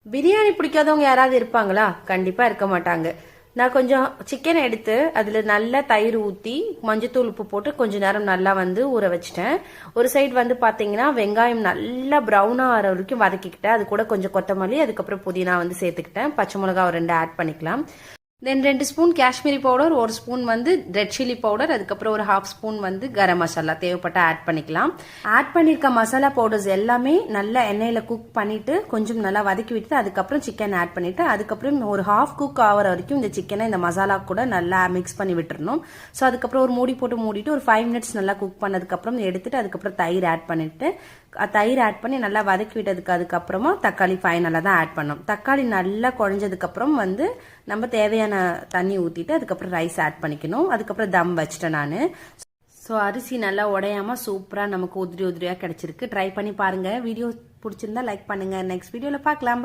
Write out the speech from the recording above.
பிரியாணி பிடிக்காதவங்க யாராவது இருப்பாங்களா? கண்டிப்பா இருக்க மாட்டாங்க. நான் கொஞ்சம் சிக்கனை எடுத்து அதுல நல்லா தயிர் ஊத்தி மஞ்சத்தூள் உப்பு போட்டு கொஞ்ச நேரம் நல்லா ஊற வச்சிட்டேன். ஒரு சைடு பாத்தீங்கன்னா வெங்காயம் நல்லா ப்ரௌனா ஆற வரைக்கும் வதக்கிக்கிட்டேன். அது கூட கொஞ்சம் கொத்தமல்லி, அதுக்கப்புறம் புதினா சேர்த்துக்கிட்டேன். பச்சை மிளகா ஒரு 2 ஆட் பண்ணிக்கலாம். தென் 2 spoon Kashmiri powder, 1 spoon red chilli powder, அதுக்கப்புறம் ஒரு 1/2 ஸ்பூன் கரம் மசாலா தேவைப்பட்ட ஆட் பண்ணிக்கலாம். ஆட் பண்ணிருக்க மசாலா பவுடர்ஸ் எல்லாமே நல்லா எண்ணெயில குக் பண்ணிட்டு கொஞ்சம் நல்லா வதக்கி விட்டு அதுக்கப்புறம் சிக்கன் ஆட் பண்ணிட்டு அதுக்கப்புறம் ஒரு 1/2 குக் ஆகிற வரைக்கும் இந்த சிக்கனை இந்த மசாலா கூட நல்லா மிக்ஸ் பண்ணி விட்டுறணும். ஸோ அதுக்கப்புறம் ஒரு மூடி போட்டு மூடிட்டு ஒரு 5 மினிட்ஸ் நல்லா குக் பண்ணதுக்கப்புறம் எடுத்துட்டு அதுக்கப்புறம் தயிர் ஆட் பண்ணிட்டு தயிர் ஆட் பண்ணி நல்லா வதக்கி விட்டதுக்கு அதுக்கப்புறமா தக்காளி ஃபைனலாக தான் ஆட் பண்ணோம். தக்காளி நல்லா குழஞ்சதுக்கு அப்புறம் நம்ம தேவையான தண்ணி ஊத்திட்டு அதுக்கப்புறம் ரைஸ் ஆட் பண்ணிக்கணும். அதுக்கப்புறம் தம் வச்சிட்டேன் நானு. ஸோ அரிசி நல்லா உடையாம சூப்பரா நமக்கு உதிரி உதிரியா கிடைச்சிருக்கு. ட்ரை பண்ணி பாருங்க. வீடியோ பிடிச்சிருந்தா லைக் பண்ணுங்க. நெக்ஸ்ட் வீடியோல பார்க்கலாம்.